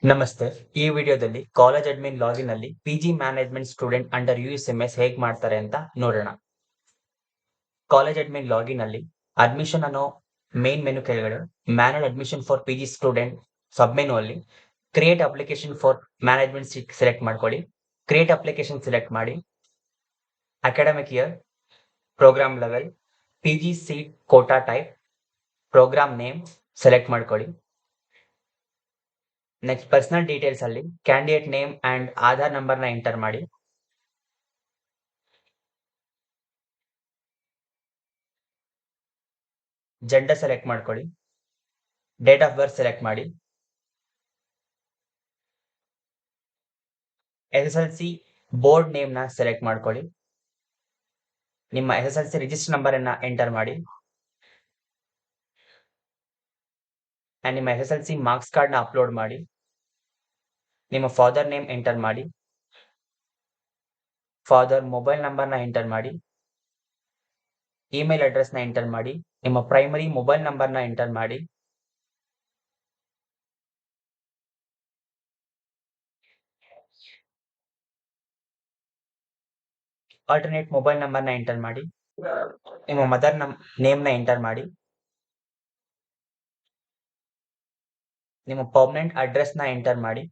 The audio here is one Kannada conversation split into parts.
ನಮಸ್ತೆ. ಈ ವಿಡಿಯೋದಲ್ಲಿ ಕಾಲೇಜ್ ಅಡ್ಮಿನ್ ಲಾಗಿನ್ ಅಲ್ಲಿ PG management student under USMS ಹೇಗ್ ಮಾಡ್ತಾರೆ ಅಂತ ನೋಡೋಣ. ಕಾಲೇಜ್ ಅಡ್ಮಿನ್ ಲಾಗಿನ್ ಅಲ್ಲಿ ಅಡ್ಮಿಷನ್ ಅನ್ನೋ ಮೇನ್ ಮೆನು ಕೆಳಗಡೆ manual admission for PG student sub menu ಅಲ್ಲಿ create application for management seat select ಮಾಡ್ಕೊಳ್ಳಿ. ಕ್ರಿಯೇಟ್ ಅಪ್ಲಿಕೇಶನ್ ಸೆಲೆಕ್ಟ್ ಮಾಡಿ. Academic year, programme level, PG seat quota type, programme name select ಮಾಡ್ಕೊಳ್ಳಿ. ನೆಕ್ಸ್ಟ್ ಪರ್ಸನಲ್ ಡೀಟೇಲ್ಸ್ ಅಲ್ಲಿ candidate name and Aadhaar number ನ ಎಂಟರ್ ಮಾಡಿ. ಜೆಂಡರ್ ಸೆಲೆಕ್ಟ್ ಮಾಡ್ಕೊಳ್ಳಿ. ಡೇಟ್ ಆಫ್ ಬರ್ತ್ ಸೆಲೆಕ್ಟ್ ಮಾಡಿ. SSLC ಬೋರ್ಡ್ ನೇಮ್ ನ ಸೆಲೆಕ್ಟ್ ಮಾಡ್ಕೊಳ್ಳಿ. ನಿಮ್ಮ SSLC ರಿಜಿಸ್ಟರ್ ನಂಬರ್ ಅನ್ನ ಎಂಟರ್ ಮಾಡಿ. ನಿಮ್ಮ SSLC ಮಾರ್ಕ್ಸ್ ಕಾರ್ಡ್ ನ ಅಪ್ಲೋಡ್ ಮಾಡಿ. ನಿಮ್ಮ ಫಾದರ್ ನೇಮ್ ಎಂಟರ್ ಮಾಡಿ. ಫಾದರ್ ಮೊಬೈಲ್ ನಂಬರ್ ನ ಎಂಟರ್ ಮಾಡಿ. ಇಮೇಲ್ ಅಡ್ರೆಸ್ ನ ಎಂಟರ್ ಮಾಡಿ. ನಿಮ್ಮ ಪ್ರೈಮರಿ ಮೊಬೈಲ್ ನಂಬರ್ ನ ಎಂಟರ್ ಮಾಡಿ. ಆಲ್ಟರ್ನೇಟ್ ಮೊಬೈಲ್ ನಂಬರ್ ನ ಎಂಟರ್ ಮಾಡಿ. ನಿಮ್ಮ ಮದರ್ ನೇಮ್ ನ ಎಂಟರ್ ಮಾಡಿ. ನಿಮ್ಮ ಪರ್ಮನೆಂಟ್ ಅಡ್ರೆಸ್ ನ ಎಂಟರ್ ಮಾಡಿ.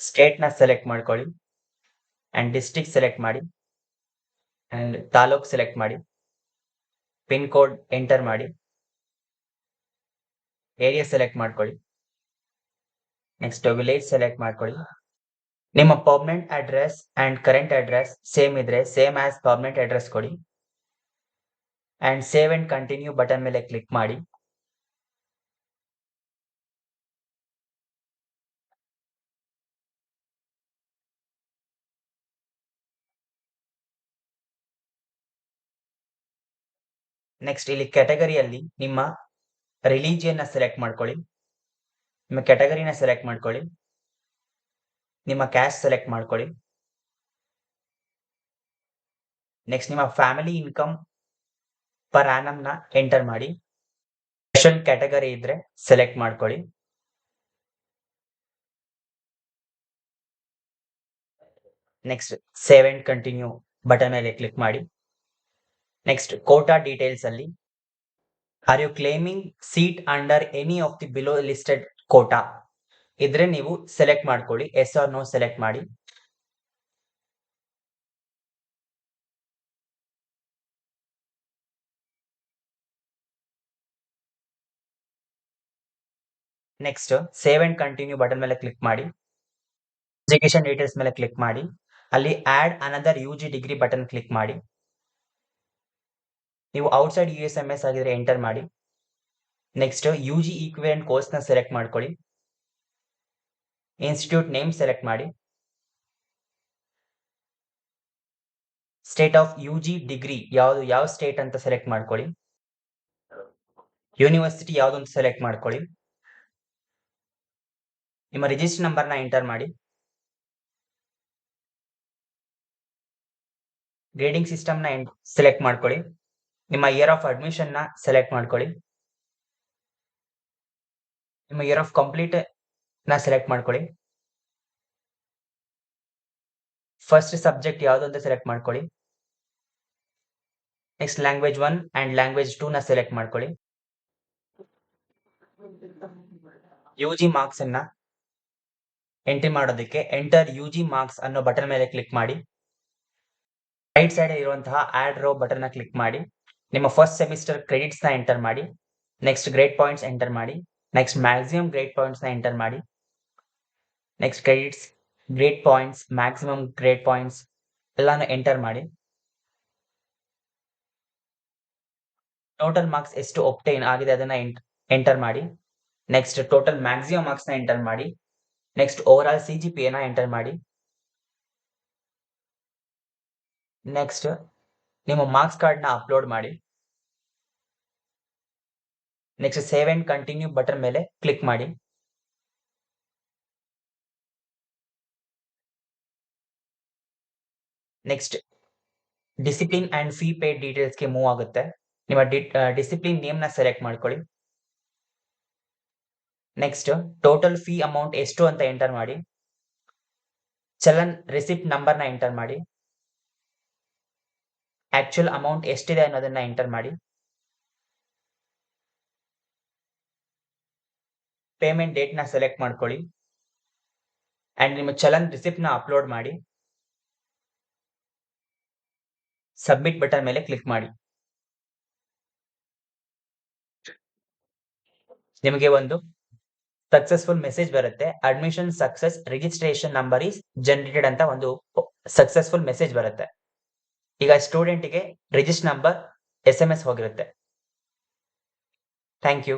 ಸ್ಟೇಟ್ ನ ಸೆಲೆಕ್ಟ್ ಮಾಡ್ಕೊಳ್ಳಿ ಅಂಡ್ ಡಿಸ್ಟ್ರಿಕ್ಟ್ ಸೆಲೆಕ್ಟ್ ಮಾಡಿ ಅಂಡ್ ತಾಲೂಕ್ ಸೆಲೆಕ್ಟ್ ಮಾಡಿ. ಪಿನ್ ಕೋಡ್ ಎಂಟರ್ ಮಾಡಿ. ಏರಿಯಾ ಸೆಲೆಕ್ಟ್ ಮಾಡ್ಕೊಳ್ಳಿ. ನೆಕ್ಸ್ಟ್ ವಿಲೇಜ್ ಸೆಲೆಕ್ಟ್ ಮಾಡ್ಕೊಳ್ಳಿ. ನಿಮ್ಮ permanent address and current address same ಇದ್ರೆ ಸೇಮ್ ಆಸ್ ಪರ್ಮನೆಂಟ್ ಅಡ್ರೆಸ್ ಕೊಡಿ and save and continue button ಮೇಲೆ ಕ್ಲಿಕ್ ಮಾಡಿ. ನೆಕ್ಸ್ಟ್ ಇಲ್ಲಿ ಕ್ಯಾಟಗರಿಯಲ್ಲಿ ನಿಮ್ಮ ರಿಲಿಜಿಯನ್ ನ ಸೆಲೆಕ್ಟ್ ಮಾಡ್ಕೊಳ್ಳಿ. ನಿಮ್ಮ ಕ್ಯಾಟಗರಿನ ಸೆಲೆಕ್ಟ್ ಮಾಡ್ಕೊಳ್ಳಿ. ನಿಮ್ಮ ಕ್ಯಾಸ್ಟ್ ಸೆಲೆಕ್ಟ್ ಮಾಡ್ಕೊಳ್ಳಿ. ನೆಕ್ಸ್ಟ್ ನಿಮ್ಮ ಫ್ಯಾಮಿಲಿ ಇನ್ಕಮ್ ಪರ್ ಆನಮ್ ನ ಎಂಟರ್ ಮಾಡಿ. ಸ್ಪೆಷಲ್ ಕ್ಯಾಟಗರಿ ಇದ್ರೆ ಸೆಲೆಕ್ಟ್ ಮಾಡ್ಕೊಳ್ಳಿ. Next save and continue button ಮೇಲೆ ಕ್ಲಿಕ್ ಮಾಡಿ. ನೆಕ್ಸ್ಟ್ ಕೋಟಾ ಡೀಟೇಲ್ಸ್ ಅಲ್ಲಿ are you claiming seat under any of the below listed quota ಇದ್ರೆ ನೀವು ಸೆಲೆಕ್ಟ್ ಮಾಡ್ಕೊಳ್ಳಿ. ಎಸ್ ಆರ್ ನೋ ಸೆಲೆಕ್ಟ್ ಮಾಡಿ. Next save and continue button ಮೇಲೆ ಕ್ಲಿಕ್ ಮಾಡಿ. ಎಜುಕೇಶನ್ ಡೀಟೇಲ್ಸ್ ಮೇಲೆ ಕ್ಲಿಕ್ ಮಾಡಿ. ಅಲ್ಲಿ add another UG degree button click ಮಾಡಿ. ನೀವು ಔಟ್ಸೈಡ್ USMS ಆಗಿದ್ರೆ ಎಂಟರ್ ಮಾಡಿ. ನೆಕ್ಸ್ಟ್ UG ಈಕ್ವಿವೆಲೆಂಟ್ ಕೋರ್ಸ್ ನ ಸೆಲೆಕ್ಟ್ ಮಾಡ್ಕೊಳ್ಳಿ. ಇನ್ಸ್ಟಿಟ್ಯೂಟ್ ನೇಮ್ ಸೆಲೆಕ್ಟ್ ಮಾಡಿ. ಸ್ಟೇಟ್ ಆಫ್ UG ಡಿಗ್ರಿ ಯಾವ ಸ್ಟೇಟ್ ಅಂತ ಸೆಲೆಕ್ಟ್ ಮಾಡ್ಕೊಳ್ಳಿ. ಯೂನಿವರ್ಸಿಟಿ ಯಾವ್ದು ಅಂತ ಸೆಲೆಕ್ಟ್ ಮಾಡ್ಕೊಳ್ಳಿ. ನಿಮ್ಮ ರಿಜಿಸ್ಟರ್ ನಂಬರ್ ನ ಎಂಟರ್ ಮಾಡಿ. ಗ್ರೇಡಿಂಗ್ ಸಿಸ್ಟಮ್ ನ ಸೆಲೆಕ್ಟ್ ಮಾಡ್ಕೊಳ್ಳಿ. ನಿಮ್ಮ ಇಯರ್ ಆಫ್ ಅಡ್ಮಿಷನ್ ನ ಸೆಲೆಕ್ಟ್ ಮಾಡ್ಕೊಳ್ಳಿ. ನಿಮ್ಮ ಇಯರ್ ಆಫ್ ಕಂಪ್ಲೀಟ್ ನ ಸೆಲೆಕ್ಟ್ ಮಾಡ್ಕೊಳ್ಳಿ. ಫಸ್ಟ್ ಸಬ್ಜೆಕ್ಟ್ ಯಾವುದು ಅಂತ ಸೆಲೆಕ್ಟ್ ಮಾಡ್ಕೊಳ್ಳಿ. ನೆಕ್ಸ್ಟ್ ಲ್ಯಾಂಗ್ವೇಜ್ 1 ಅಂಡ್ ಲ್ಯಾಂಗ್ವೇಜ್ 2 ನ ಸೆಲೆಕ್ಟ್ ಮಾಡ್ಕೊಳ್ಳಿ. UG ಮಾರ್ಕ್ಸ್ ಅನ್ನ ಎಂಟ್ರಿ ಮಾಡೋದಕ್ಕೆ ಎಂಟರ್ UG ಮಾರ್ಕ್ಸ್ ಅನ್ನೋ ಬಟನ್ ಮೇಲೆ ಕ್ಲಿಕ್ ಮಾಡಿ. ರೈಟ್ ಸೈಡ್ ಇರುವಂತಹ ಆಡ್ ರೋ ಬಟನ್ ನ ಕ್ಲಿಕ್ ಮಾಡಿ. ನಿಮ್ಮ ಫಸ್ಟ್ ಸೆಮಿಸ್ಟರ್ ಕ್ರೆಡಿಟ್ಸ್ ನ ಎಂಟರ್ ಮಾಡಿ. ನೆಕ್ಸ್ಟ್ ಗ್ರೇಡ್ ಪಾಯಿಂಟ್ಸ್ ಎಂಟರ್ ಮಾಡಿ. ನೆಕ್ಸ್ಟ್ ಮ್ಯಾಕ್ಸಿಮಮ್ ಗ್ರೇಡ್ ಪಾಯಿಂಟ್ಸ್ ನ ಎಂಟರ್ ಮಾಡಿ. Next credits, grade points, maximum grade points ಎಲ್ಲಾನು ಎಂಟರ್ ಮಾಡಿ. ಟೋಟಲ್ ಮಾರ್ಕ್ಸ್ ಎಷ್ಟು ಒಬ್ಟೈನ್ ಆಗಿದೆ ಅದನ್ನ ಎಂಟರ್ ಮಾಡಿ. ನೆಕ್ಸ್ಟ್ ಟೋಟಲ್ ಮ್ಯಾಕ್ಸಿಮಮ್ ಮಾರ್ಕ್ಸ್ ನ ಎಂಟರ್ ಮಾಡಿ. ನೆಕ್ಸ್ಟ್ ಓವರ್ ಆಲ್ CGPA ನ ಎಂಟರ್ ಮಾಡಿ. ನೆಕ್ಸ್ಟ್ ನಿಮ್ಮ ಮಾರ್ಕ್ಸ್ ಕಾರ್ಡ್ನ ಅಪ್ಲೋಡ್ ಮಾಡಿ. Next save and continue button ಮೇಲೆ ಕ್ಲಿಕ್ ಮಾಡಿ. Next discipline and fee paid ಡೀಟೇಲ್ಸ್ಗೆ ಮೂವ್ ಆಗುತ್ತೆ. ನಿಮ್ಮ ಡಿಸಿಪ್ಲಿನ್ ನೇಮ್ನ ಸೆಲೆಕ್ಟ್ ಮಾಡ್ಕೊಳ್ಳಿ. ನೆಕ್ಸ್ಟ್ ಟೋಟಲ್ ಫೀ ಅಮೌಂಟ್ ಎಷ್ಟು ಅಂತ ಎಂಟರ್ ಮಾಡಿ. ಚಲನ್ ರಿಸಿಪ್ಟ್ ನಂಬರ್ನ ಎಂಟರ್ ಮಾಡಿ. ಆಕ್ಚುಯಲ್ ಅಮೌಂಟ್ ಎಷ್ಟಿದೆ ಅನ್ನೋದನ್ನ ಎಂಟರ್ ಮಾಡಿ. ಪೇಮೆಂಟ್ ಡೇಟ್ನ ಸೆಲೆಕ್ಟ್ ಮಾಡ್ಕೊಳ್ಳಿ ಅಂಡ್ ನಿಮ್ಮ ಚಲನ್ ರಿಸಿಪ್ಟ್ನ ಅಪ್ಲೋಡ್ ಮಾಡಿ. ಸಬ್ಮಿಟ್ ಬಟನ್ ಮೇಲೆ ಕ್ಲಿಕ್ ಮಾಡಿ. ನಿಮಗೆ ಒಂದು ಸಕ್ಸಸ್ಫುಲ್ ಮೆಸೇಜ್ ಬರುತ್ತೆ. Admission success, registration number is generated ಅಂತ ಒಂದು ಸಕ್ಸಸ್ಫುಲ್ ಮೆಸೇಜ್ ಬರುತ್ತೆ. ಈಗ ಸ್ಟೂಡೆಂಟ್ಗೆ ರಿಜಿಸ್ಟರ್ ನಂಬರ್ SMS ಹೋಗಿರುತ್ತೆ. Thank you.